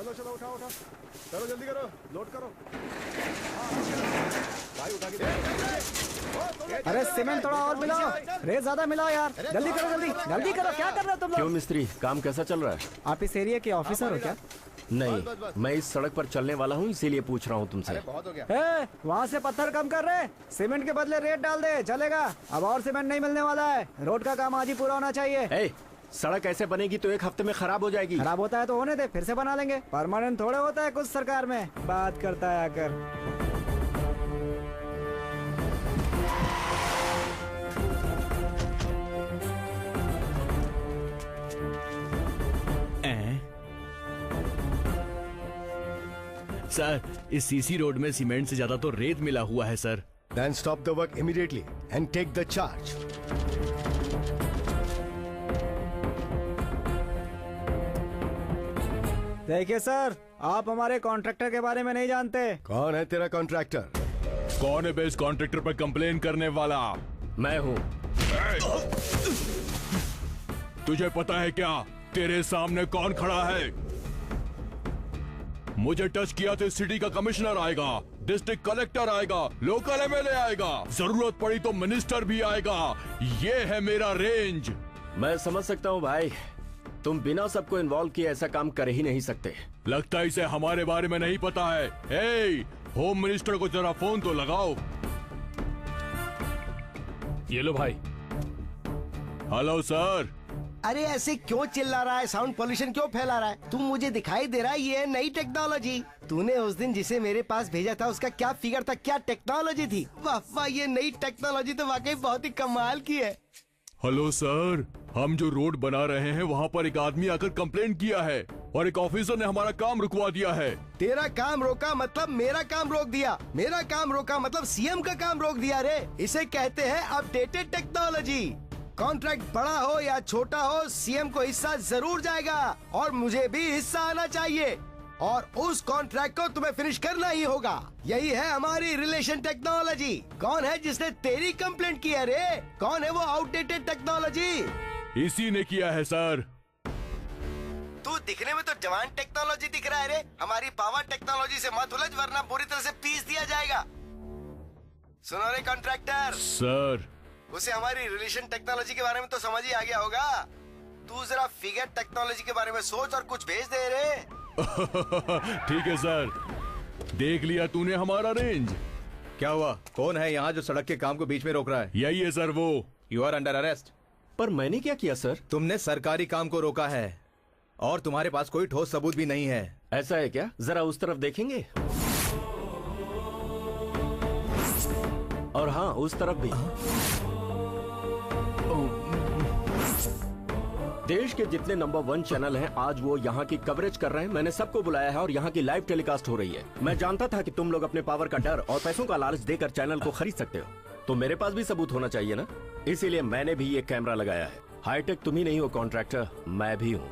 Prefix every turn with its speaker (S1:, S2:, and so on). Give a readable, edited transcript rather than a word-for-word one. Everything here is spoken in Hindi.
S1: चलो चलो उठाओ उठाओ, चलो जल्दी करो, लोड करो। भाई उठा के दे।
S2: अरे सीमेंट थोड़ा और मिलाओ, रेत ज्यादा मिलाओ यार, जल्दी करो जल्दी जल्दी करो। क्या कर रहे हो तुम
S3: क्यों
S2: लोग?
S3: मिस्त्री, काम कैसा चल रहा है?
S2: आप इस एरिया के ऑफिसर हो क्या?
S3: नहीं, मैं इस सड़क पर चलने वाला हूँ, इसीलिए पूछ रहा हूँ तुमसे।
S1: बहुत हो गया।
S2: वहाँ से पत्थर कम कर रहे, सीमेंट के बदले रेत डाल दे, चलेगा? अब और सीमेंट नहीं मिलने वाला है, रोड का काम आज ही पूरा होना चाहिए।
S3: ए, सड़क ऐसे बनेगी तो एक हफ्ते में खराब हो जाएगी।
S2: खराब होता है तो होने दे, फिर से बना लेंगे। परमानेंट थोड़े होता है कुछ सरकार में, बात करता है आकर।
S4: सर, इस सीसी रोड में सीमेंट से ज्यादा तो रेत मिला हुआ है sir.
S1: Then stop the work immediately and take the charge.
S2: देखिए सर, आप हमारे कॉन्ट्रैक्टर के बारे में नहीं जानते।
S1: कौन है तेरा कॉन्ट्रैक्टर?
S4: कौन है बेस कॉन्ट्रैक्टर पर कंप्लेन करने वाला?
S3: मैं हूँ।
S4: तुझे पता है क्या तेरे सामने कौन खड़ा है? मुझे टच किया तो सिटी का कमिश्नर आएगा, डिस्ट्रिक्ट कलेक्टर आएगा, लोकल एमएलए आएगा, जरूरत पड़ी तो मिनिस्टर भी आएगा। ये है मेरा रेंज।
S3: मैं समझ सकता हूँ भाई, तुम बिना सबको इन्वॉल्व किए ऐसा काम कर ही नहीं सकते।
S4: लगता है इसे हमारे बारे में नहीं पता है। ए, होम मिनिस्टर को जरा फोन तो लगाओ।
S5: ये लो भाई।
S4: Hello sir.
S6: अरे ऐसे क्यों चिल्ला रहा है? साउंड पोल्यूशन क्यों फैला रहा है? तुम मुझे दिखाई दे रहा है ये है नई टेक्नोलॉजी। तूने उस दिन जिसे मेरे पास भेजा था उसका क्या फिगर था, क्या टेक्नोलॉजी थी? वाह वाह, ये नई टेक्नोलॉजी तो वाकई बहुत ही कमाल की है।
S4: हेलो सर, हम जो रोड बना रहे हैं वहाँ पर एक आदमी आकर कंप्लेंट किया है और एक ऑफिसर ने हमारा काम रुकवा दिया है।
S6: तेरा काम रोका मतलब मेरा काम रोक दिया, मेरा काम रोका मतलब सीएम का काम रोक दिया रे। इसे कहते हैं अपडेटेड टेक्नोलॉजी। कॉन्ट्रैक्ट बड़ा हो या छोटा हो, सीएम को हिस्सा जरूर जाएगा और मुझे भी हिस्सा आना चाहिए और उस कॉन्ट्रैक्ट को तुम्हें फिनिश करना ही होगा। यही है हमारी रिलेशन टेक्नोलॉजी। कौन है जिसने तेरी कंप्लेंट की है रे? कौन है वो आउटडेटेड टेक्नोलॉजी?
S4: इसी ने किया है सर।
S6: तू दिखने में तो जवान टेक्नोलॉजी दिख रहा है रे। हमारी पावर टेक्नोलॉजी से मत उलझ वरना पूरी तरह से पीस दिया जाएगा। सुनो रे कॉन्ट्रैक्टर।
S4: सर,
S6: उसे हमारी रिलेशन टेक्नोलॉजी के बारे में तो समझ ही आ गया होगा। तू जरा फिगर टेक्नोलॉजी के बारे में सोच और कुछ भेज दे रे।
S4: ठीक है सर, देख लिया तूने हमारा रेंज।
S7: क्या हुआ? कौन है यहाँ जो सड़क के काम को बीच में रोक रहा है?
S4: यही है सर वो।
S7: You are under arrest.
S3: पर मैंने क्या किया सर?
S7: तुमने सरकारी काम को रोका है और तुम्हारे पास कोई ठोस सबूत भी नहीं है।
S3: ऐसा है क्या? जरा उस तरफ देखेंगे। और हाँ, उस तरफ भी। देश के जितने नंबर 1 चैनल हैं आज वो यहाँ की कवरेज कर रहे हैं। मैंने सबको बुलाया है और यहाँ की लाइव टेलीकास्ट हो रही है। मैं जानता था कि तुम लोग अपने पावर का डर और पैसों का लालच देकर चैनल को खरीद सकते हो, तो मेरे पास भी सबूत होना चाहिए ना। इसीलिए मैंने भी ये कैमरा लगाया है। हाईटेक तुम ही नहीं हो कॉन्ट्रैक्टर, मैं भी हूँ।